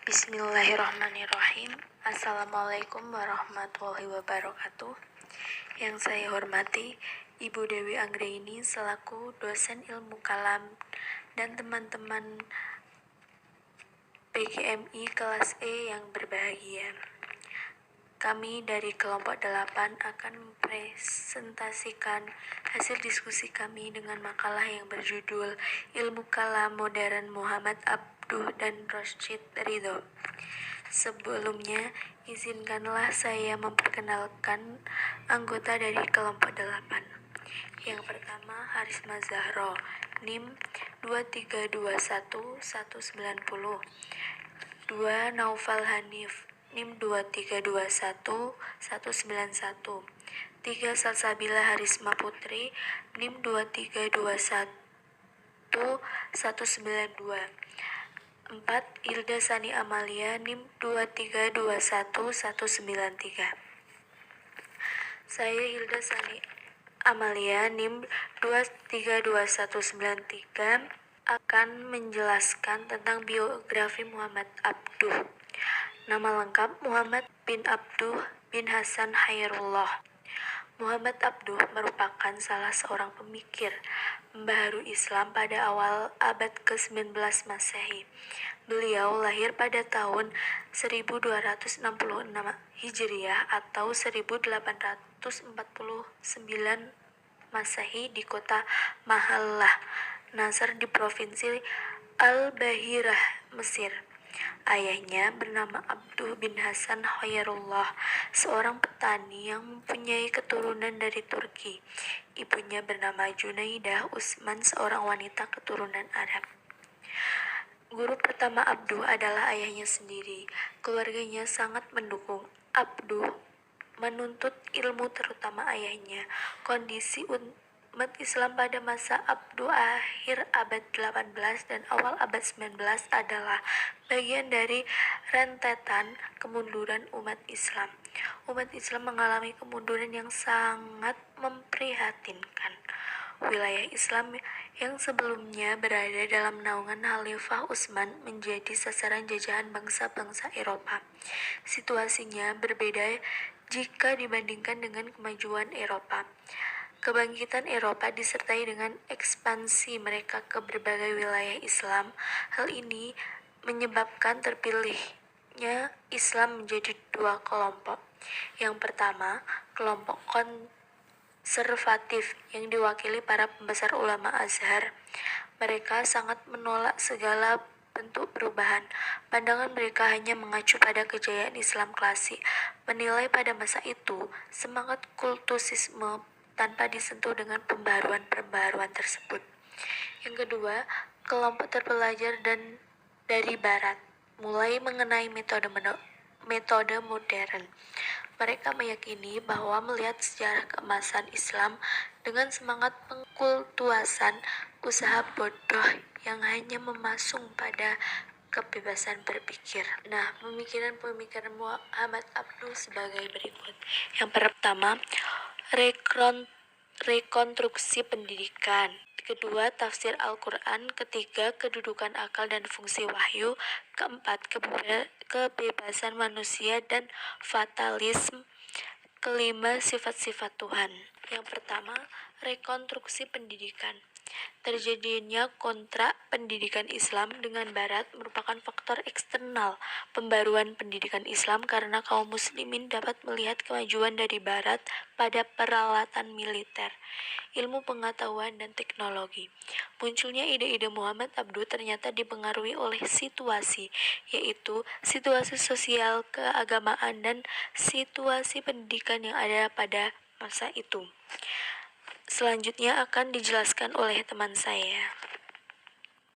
Bismillahirrahmanirrahim. Assalamualaikum warahmatullahi wabarakatuh. Yang saya hormati Ibu Dewi Anggraini selaku dosen ilmu kalam dan teman-teman PGMI kelas E yang berbahagia. Kami dari kelompok 8 akan mempresentasikan hasil diskusi kami dengan makalah yang berjudul Ilmu Kalam Modern Muhammad Abduh dan Rosyid Ridho. Sebelumnya, izinkanlah saya memperkenalkan anggota dari kelompok 8. Yang pertama, Harisma Zahro, NIM 2321190. 2. Naufal Hanif, NIM 2321191. 3. Salsabila Harisma Putri, NIM 2321192. 4. Hilda Sani Amalia, NIM 2321193. Saya Hilda Sani Amalia, NIM 2321193, akan menjelaskan tentang biografi Muhammad Abduh. Nama lengkap Muhammad bin Abduh bin Hasan Khairullah. Muhammad Abduh merupakan salah seorang pemikir pembaharu Islam pada awal abad ke-19 Masehi. Beliau lahir pada tahun 1266 Hijriah atau 1849 Masehi di kota Mahallah, Nasr di provinsi Al-Bahirah, Mesir. Ayahnya bernama Abduh bin Hasan Khairullah, seorang petani yang mempunyai keturunan dari Turki. Ibunya bernama Junaidah Usman, seorang wanita keturunan Arab. Guru pertama Abduh adalah ayahnya sendiri. Keluarganya sangat mendukung Abduh menuntut ilmu, terutama ayahnya. Kondisi umat Islam pada masa Abduh akhir abad 18 dan awal abad 19 adalah bagian dari rentetan kemunduran umat Islam. Umat Islam mengalami kemunduran yang sangat memprihatinkan. Wilayah Islam yang sebelumnya berada dalam naungan Khalifah Utsman menjadi sasaran jajahan bangsa-bangsa Eropa. Situasinya berbeda jika dibandingkan dengan kemajuan Eropa. Kebangkitan Eropa disertai dengan ekspansi mereka ke berbagai wilayah Islam. Hal ini menyebabkan terpilihnya Islam menjadi dua kelompok. Yang pertama, kelompok konservatif yang diwakili para pembesar ulama Azhar. Mereka sangat menolak segala bentuk perubahan. Pandangan mereka hanya mengacu pada kejayaan Islam klasik. Menilai pada masa itu semangat kultusisme tanpa disentuh dengan pembaharuan tersebut. Yang kedua, kelompok terpelajar dan dari Barat, mulai mengenai metode modern. Mereka meyakini bahwa melihat sejarah keemasan Islam dengan semangat pengkultuasan, usaha bodoh yang hanya memasung pada kebebasan berpikir. Nah, pemikiran Muhammad Abduh sebagai berikut. Yang pertama, rekonstruksi pendidikan. Kedua, tafsir Al-Quran. Ketiga, kedudukan akal dan fungsi wahyu. Keempat, kebebasan manusia dan fatalisme. Kelima, sifat-sifat Tuhan. Yang pertama, rekonstruksi pendidikan. Terjadinya kontrak pendidikan Islam dengan Barat merupakan faktor eksternal pembaruan pendidikan Islam karena kaum muslimin dapat melihat kemajuan dari Barat pada peralatan militer, ilmu pengetahuan, dan teknologi. Munculnya ide-ide Muhammad Abduh ternyata dipengaruhi oleh situasi, yaitu situasi sosial, keagamaan, dan situasi pendidikan yang ada pada masa itu. Selanjutnya akan dijelaskan oleh teman saya.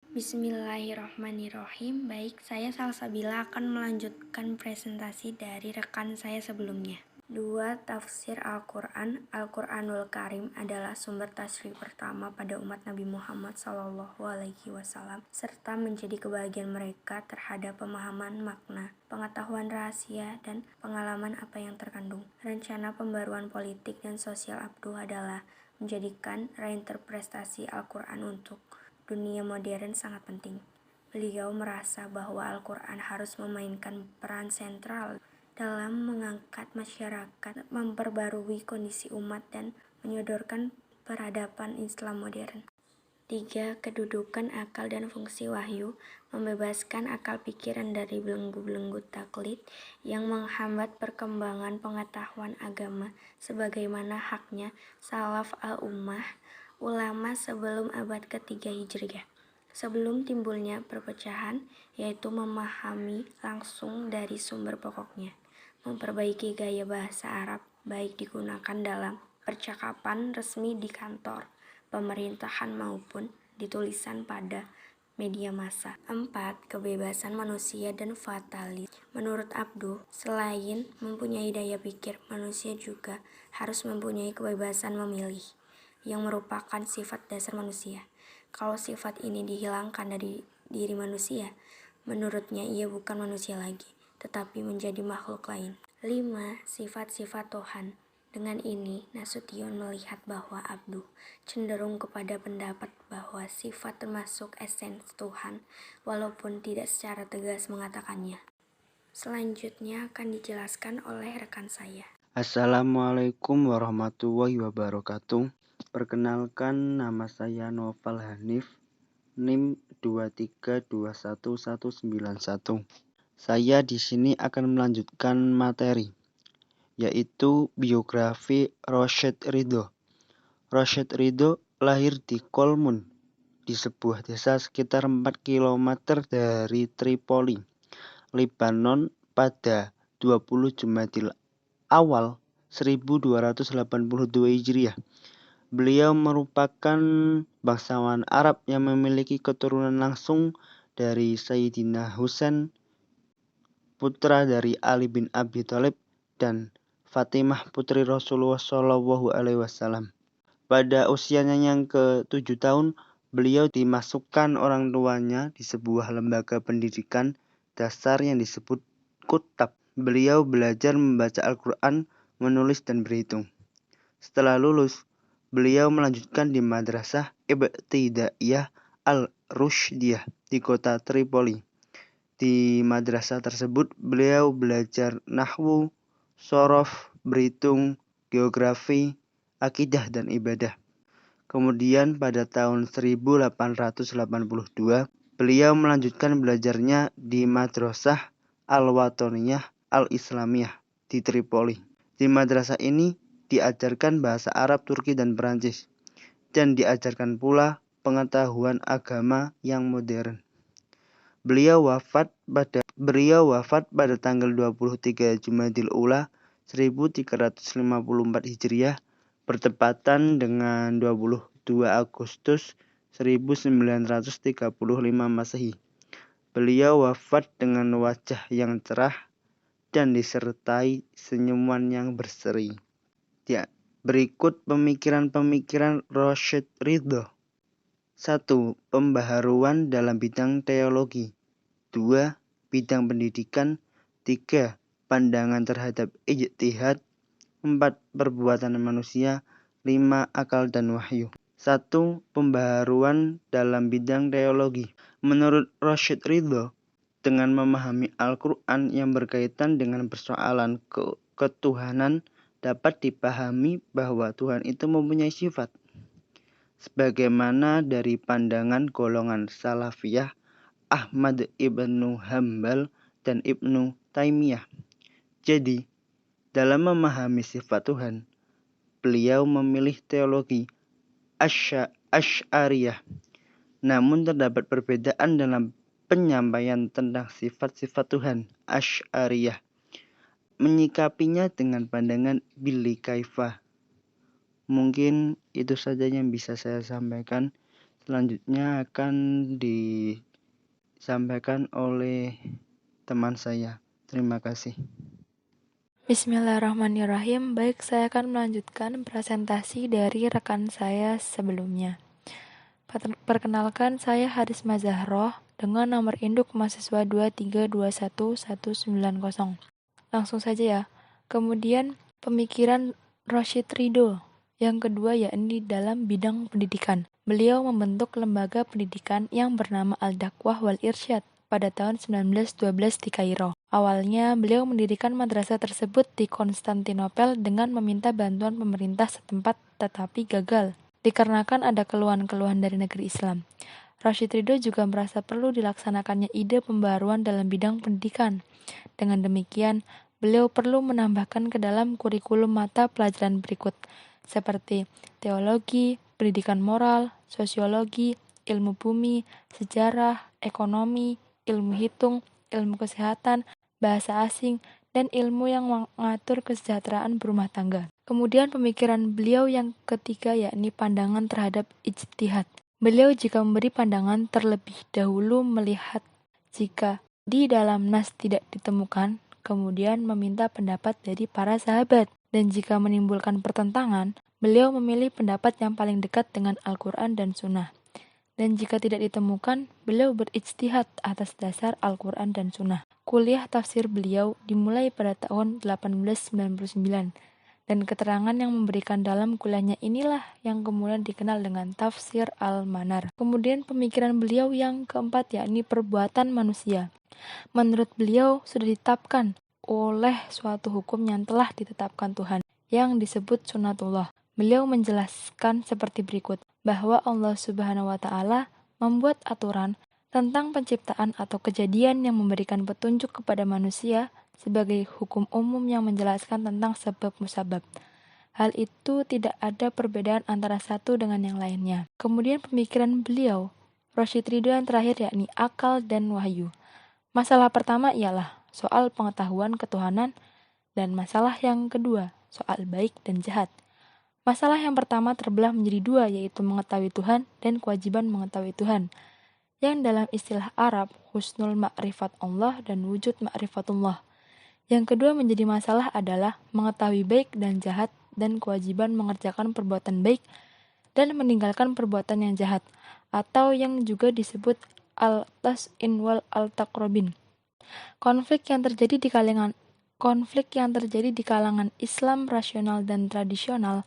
Bismillahirrahmanirrahim. Baik, saya Salsabila akan melanjutkan presentasi dari rekan saya sebelumnya. 2. Tafsir Al-Quran. Al-Quranul Karim adalah sumber tasrif pertama pada umat Nabi Muhammad SAW, serta menjadi kebahagiaan mereka terhadap pemahaman makna, pengetahuan rahasia, dan pengalaman apa yang terkandung. Rencana pembaruan politik dan sosial Abduh adalah menjadikan reinterpretasi Al-Quran untuk dunia modern sangat penting. Beliau merasa bahwa Al-Quran harus memainkan peran sentral dalam mengangkat masyarakat, memperbarui kondisi umat, dan menyodorkan peradaban Islam modern. 3. Kedudukan akal dan fungsi wahyu, membebaskan akal pikiran dari belenggu-belenggu taklid yang menghambat perkembangan pengetahuan agama sebagaimana haknya salaf al-ummah, ulama sebelum abad ke-3 Hijriah. Sebelum timbulnya perpecahan, yaitu memahami langsung dari sumber pokoknya, memperbaiki gaya bahasa Arab baik digunakan dalam percakapan resmi di kantor pemerintahan maupun di tulisan pada media massa. 4. Kebebasan manusia dan fatalis. Menurut Abduh, selain mempunyai daya pikir, manusia juga harus mempunyai kebebasan memilih, yang merupakan sifat dasar manusia. Kalau sifat ini dihilangkan dari diri manusia, menurutnya ia bukan manusia lagi, tetapi menjadi makhluk lain. 5. Sifat-sifat Tuhan. Dengan ini, Nasution melihat bahwa Abduh cenderung kepada pendapat bahwa sifat termasuk esens Tuhan, walaupun tidak secara tegas mengatakannya. Selanjutnya akan dijelaskan oleh rekan saya. Assalamualaikum warahmatullahi wabarakatuh. Perkenalkan, nama saya Noval Hanif, NIM 2321191. Saya di sini akan melanjutkan materi, yaitu biografi Rosyid Ridho. Rosyid Ridho lahir di Kolmun, di sebuah desa sekitar 4 km dari Tripoli, Lebanon pada 20 Jumadil Awal 1282 Hijriah. Beliau merupakan bangsawan Arab yang memiliki keturunan langsung dari Sayyidina Husain, putra dari Ali bin Abi Thalib, dan Fatimah putri Rasulullah SAW. Pada usianya yang ke-7 tahun, beliau dimasukkan orang tuanya di sebuah lembaga pendidikan dasar yang disebut Kutab. Beliau belajar membaca Al-Quran, menulis, dan berhitung. Setelah lulus, beliau melanjutkan di Madrasah Ibtidaiyah Al-Rushdiyah di kota Tripoli. Di madrasah tersebut, beliau belajar nahwu, shorof, berhitung, geografi, akidah, dan ibadah. Kemudian pada tahun 1882, beliau melanjutkan belajarnya di Madrasah Al-Watoniyah Al-Islamiyah di Tripoli. Di madrasah ini diajarkan bahasa Arab, Turki, dan Perancis, dan diajarkan pula pengetahuan agama yang modern. Beliau wafat pada tanggal 23 Jumadil Ula 1354 Hijriah, bertepatan dengan 22 Agustus 1935 Masehi. Beliau wafat dengan wajah yang cerah dan disertai senyuman yang berseri. Ya, berikut pemikiran-pemikiran Rosyid Ridho. 1. Pembaharuan dalam bidang teologi. 2. Bidang pendidikan. 3. Pandangan terhadap ijtihad. 4. Perbuatan manusia. 5. Akal dan wahyu. 1. Pembaharuan dalam bidang teologi. Menurut Rosyid Ridho, dengan memahami Al-Quran yang berkaitan dengan persoalan ketuhanan, dapat dipahami bahwa Tuhan itu mempunyai sifat, sebagaimana dari pandangan golongan Salafiyah, Ahmad ibnu Hambal, dan Ibnu Taimiyah. Jadi, dalam memahami sifat Tuhan, beliau memilih teologi Asy'ariyah. Namun terdapat perbedaan dalam penyampaian tentang sifat-sifat Tuhan. Asy'ariyah menyikapinya dengan pandangan Billy Kaifa. Mungkin itu saja yang bisa saya sampaikan. Selanjutnya akan disampaikan oleh teman saya. Terima kasih. Bismillahirrahmanirrahim. Baik, saya akan melanjutkan presentasi dari rekan saya sebelumnya. Perkenalkan, saya Haris Mazahroh dengan nomor induk mahasiswa 2321190. Langsung saja ya. Kemudian pemikiran Rosyid Ridho, Yang kedua yakni dalam bidang pendidikan. Beliau membentuk lembaga pendidikan yang bernama Al-Dakwah wal Irsyad pada tahun 1912 di Kairo. Awalnya, beliau mendirikan madrasah tersebut di Konstantinopel dengan meminta bantuan pemerintah setempat tetapi gagal, dikarenakan ada keluhan-keluhan dari negeri Islam. Rashid Ridho juga merasa perlu dilaksanakannya ide pembaruan dalam bidang pendidikan. Dengan demikian, beliau perlu menambahkan ke dalam kurikulum mata pelajaran berikut, seperti teologi, pendidikan moral, sosiologi, ilmu bumi, sejarah, ekonomi, ilmu hitung, ilmu kesehatan, bahasa asing, dan ilmu yang mengatur kesejahteraan berumah tangga. Kemudian pemikiran beliau yang ketiga yakni pandangan terhadap ijtihad. Beliau jika memberi pandangan terlebih dahulu melihat jika di dalam nas tidak ditemukan, kemudian meminta pendapat dari para sahabat. Dan jika menimbulkan pertentangan, beliau memilih pendapat yang paling dekat dengan Al-Quran dan Sunnah. Dan jika tidak ditemukan, beliau berijtihad atas dasar Al-Quran dan Sunnah. Kuliah tafsir beliau dimulai pada tahun 1899, dan keterangan yang memberikan dalam kuliahnya inilah yang kemudian dikenal dengan Tafsir Al-Manar. Kemudian pemikiran beliau yang keempat yakni perbuatan manusia. Menurut beliau sudah ditetapkan oleh suatu hukum yang telah ditetapkan Tuhan, yang disebut sunatullah. Beliau menjelaskan seperti berikut, bahwa Allah Subhanahu wa Ta'ala membuat aturan tentang penciptaan atau kejadian yang memberikan petunjuk kepada manusia sebagai hukum umum yang menjelaskan tentang sebab musabab. Hal itu tidak ada perbedaan antara satu dengan yang lainnya. Kemudian pemikiran beliau, Rashid Ridho yang terakhir yakni akal dan wahyu. Masalah pertama ialah soal pengetahuan ketuhanan, dan masalah yang kedua soal baik dan jahat. Masalah yang pertama terbelah menjadi dua, yaitu mengetahui Tuhan dan kewajiban mengetahui Tuhan, yang dalam istilah Arab husnul ma'rifat Allah dan wujud ma'rifatullah. Yang kedua menjadi masalah adalah mengetahui baik dan jahat dan kewajiban mengerjakan perbuatan baik dan meninggalkan perbuatan yang jahat, atau yang juga disebut al-tas'in wal al-taqrabin. Konflik yang terjadi di kalangan Islam rasional dan tradisional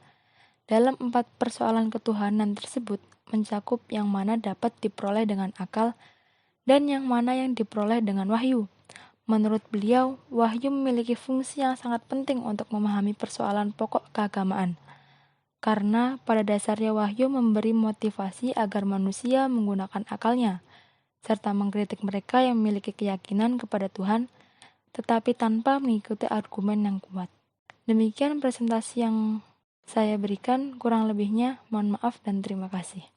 dalam 4 persoalan ketuhanan tersebut mencakup yang mana dapat diperoleh dengan akal dan yang mana yang diperoleh dengan wahyu. Menurut beliau, wahyu memiliki fungsi yang sangat penting untuk memahami persoalan pokok keagamaan. Karena pada dasarnya wahyu memberi motivasi agar manusia menggunakan akalnya, serta mengkritik mereka yang memiliki keyakinan kepada Tuhan, tetapi tanpa mengikuti argumen yang kuat. Demikian presentasi yang saya berikan, kurang lebihnya mohon maaf dan terima kasih.